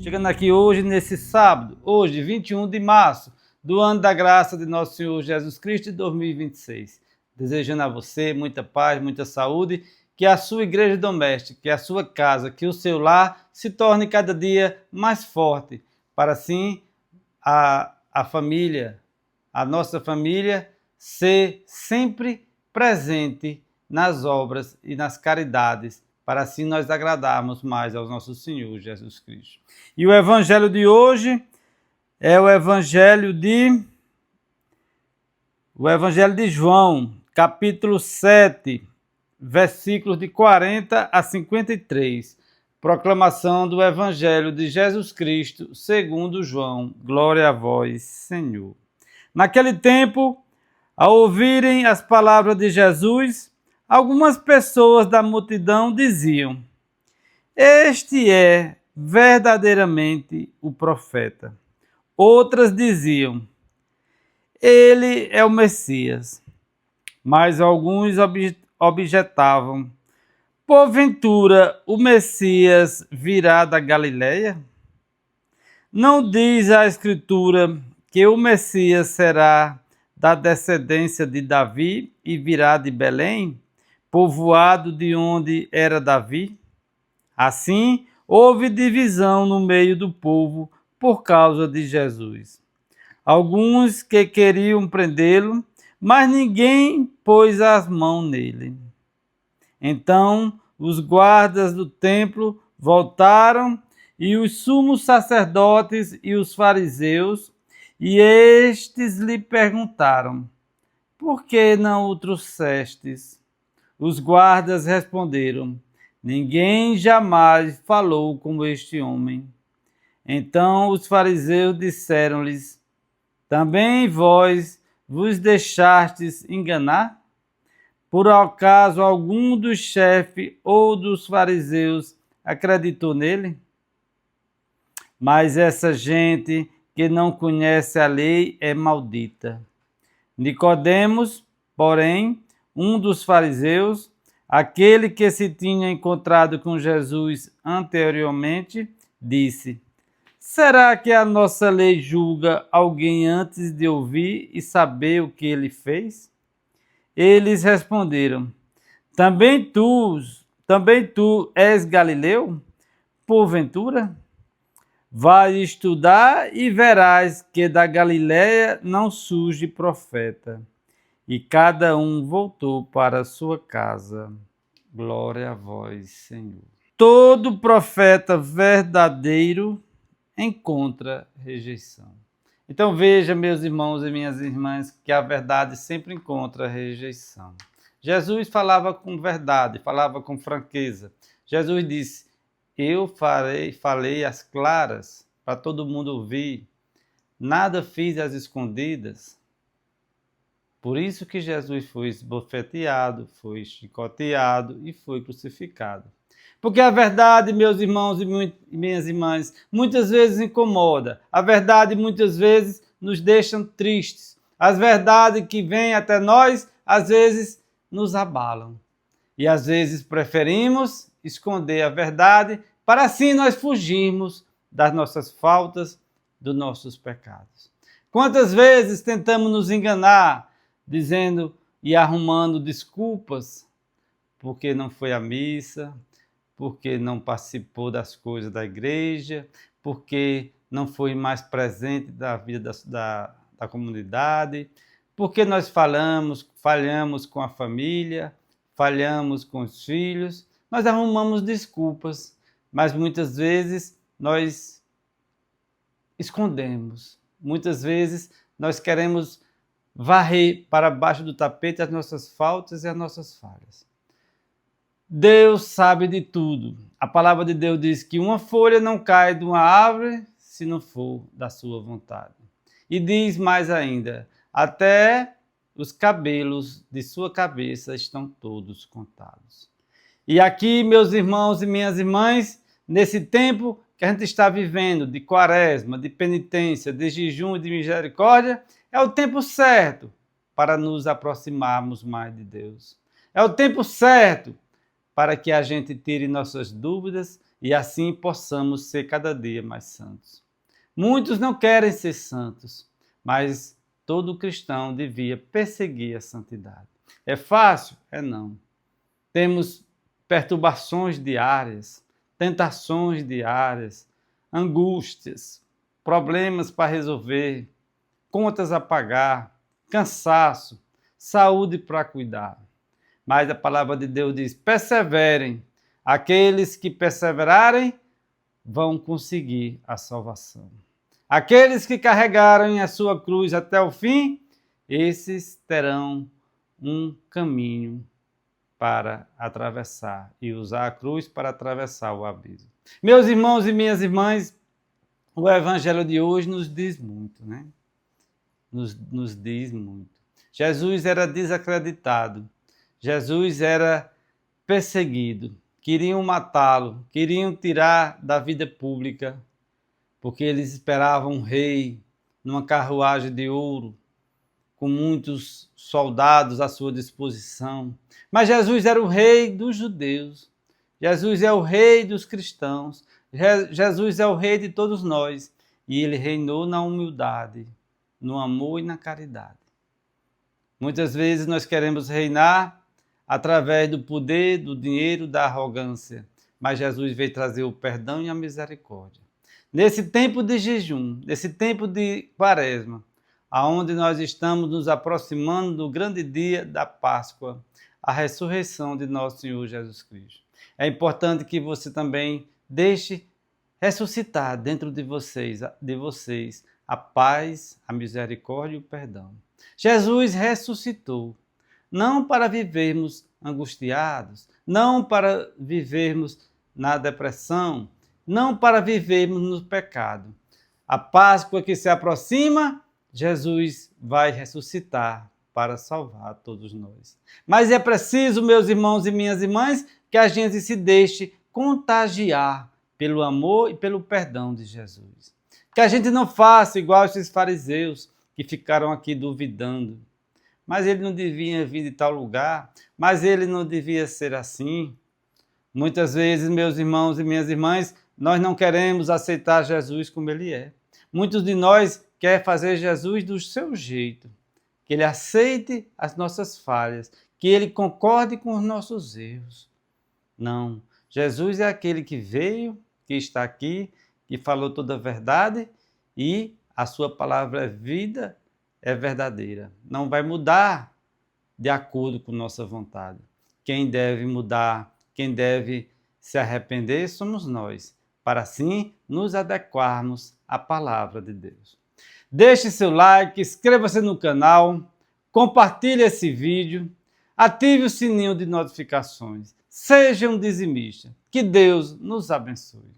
Chegando aqui hoje, nesse sábado, hoje, 21 de março, do ano da graça de nosso Senhor Jesus Cristo de 2026. Desejando a você muita paz, muita saúde, que a sua igreja doméstica, que a sua casa, que o seu lar se torne cada dia mais forte, para assim a família, a nossa família, ser sempre presente nas obras e nas caridades, para assim nós agradarmos mais ao nosso Senhor Jesus Cristo. E o evangelho de hoje é o evangelho de João, capítulo 7, versículos de 40 a 53. Proclamação do evangelho de Jesus Cristo, segundo João. Glória a vós, Senhor. Naquele tempo, ao ouvirem as palavras de Jesus, algumas pessoas da multidão diziam: "Este é verdadeiramente o profeta." Outras diziam: "Ele é o Messias." Mas alguns objetavam: "Porventura o Messias virá da Galileia? Não diz a Escritura que o Messias será da descendência de Davi e virá de Belém, povoado de onde era Davi?" Assim, houve divisão no meio do povo por causa de Jesus. Alguns que queriam prendê-lo, mas ninguém pôs as mãos nele. Então, os guardas do templo voltaram, e os sumos sacerdotes e os fariseus, e estes lhe perguntaram: "Por que não o trouxestes?" Os guardas responderam: "Ninguém jamais falou como este homem." Então os fariseus disseram-lhes: "Também vós vos deixastes enganar? Por acaso algum dos chefes ou dos fariseus acreditou nele? Mas essa gente que não conhece a lei é maldita." Nicodemos, porém, um dos fariseus, aquele que se tinha encontrado com Jesus anteriormente, disse: "Será que a nossa lei julga alguém antes de ouvir e saber o que ele fez?" Eles responderam: Também tu és galileu? Porventura? Vai estudar e verás que da Galileia não surge profeta. E cada um voltou para a sua casa. Glória a vós, Senhor. Todo profeta verdadeiro encontra rejeição. Então veja, meus irmãos e minhas irmãs, que a verdade sempre encontra rejeição. Jesus falava com verdade, falava com franqueza. Jesus disse: "Eu falei às claras, para todo mundo ouvir. Nada fiz às escondidas." Por isso que Jesus foi esbofeteado, foi chicoteado e foi crucificado. Porque a verdade, meus irmãos e minhas irmãs, muitas vezes incomoda. A verdade muitas vezes nos deixa tristes. As verdades que vêm até nós, às vezes, nos abalam. E às vezes preferimos esconder a verdade para assim nós fugirmos das nossas faltas, dos nossos pecados. Quantas vezes tentamos nos enganar, dizendo e arrumando desculpas, porque não foi à missa, porque não participou das coisas da igreja, porque não foi mais presente da vida da comunidade, porque nós falhamos com a família, falhamos com os filhos, nós arrumamos desculpas, mas muitas vezes nós escondemos, muitas vezes nós queremos varrer para baixo do tapete as nossas faltas e as nossas falhas. Deus sabe de tudo. A palavra de Deus diz que uma folha não cai de uma árvore se não for da sua vontade. E diz mais ainda: até os cabelos de sua cabeça estão todos contados. E aqui, meus irmãos e minhas irmãs, nesse tempo que a gente está vivendo de quaresma, de penitência, de jejum e de misericórdia, é o tempo certo para nos aproximarmos mais de Deus. É o tempo certo para que a gente tire nossas dúvidas e assim possamos ser cada dia mais santos. Muitos não querem ser santos, mas todo cristão devia perseguir a santidade. É fácil? É não. Temos perturbações diárias, tentações diárias, angústias, problemas para resolver, contas a pagar, cansaço, saúde para cuidar. Mas a palavra de Deus diz: perseverem. Aqueles que perseverarem vão conseguir a salvação. Aqueles que carregarem a sua cruz até o fim, esses terão um caminho para atravessar e usar a cruz para atravessar o abismo. Meus irmãos e minhas irmãs, o evangelho de hoje nos diz muito, né? Nos diz muito. Jesus era desacreditado. Jesus era perseguido. Queriam matá-lo, queriam tirar da vida pública, porque eles esperavam um rei numa carruagem de ouro, com muitos soldados à sua disposição. Mas Jesus era o rei dos judeus. Jesus é o rei dos cristãos. Jesus é o rei de todos nós. E ele reinou na humildade, no amor e na caridade. Muitas vezes nós queremos reinar através do poder, do dinheiro, da arrogância. Mas Jesus veio trazer o perdão e a misericórdia. Nesse tempo de jejum, nesse tempo de quaresma, aonde nós estamos nos aproximando do grande dia da Páscoa, a ressurreição de nosso Senhor Jesus Cristo. É importante que você também deixe ressuscitar dentro de vocês a paz, a misericórdia e o perdão. Jesus ressuscitou, não para vivermos angustiados, não para vivermos na depressão, não para vivermos no pecado. A Páscoa que se aproxima, Jesus vai ressuscitar para salvar todos nós. Mas é preciso, meus irmãos e minhas irmãs, que a gente se deixe contagiar pelo amor e pelo perdão de Jesus. Que a gente não faça igual esses fariseus que ficaram aqui duvidando. Mas ele não devia vir de tal lugar, mas ele não devia ser assim. Muitas vezes, meus irmãos e minhas irmãs, nós não queremos aceitar Jesus como ele é. Muitos de nós querem fazer Jesus do seu jeito, que ele aceite as nossas falhas, que ele concorde com os nossos erros. Não, Jesus é aquele que veio, que está aqui, que falou toda a verdade e a sua palavra é vida, é verdadeira. Não vai mudar de acordo com nossa vontade. Quem deve mudar, quem deve se arrepender somos nós, para assim nos adequarmos à palavra de Deus. Deixe seu like, inscreva-se no canal, compartilhe esse vídeo, ative o sininho de notificações. Seja um dizimista. Que Deus nos abençoe.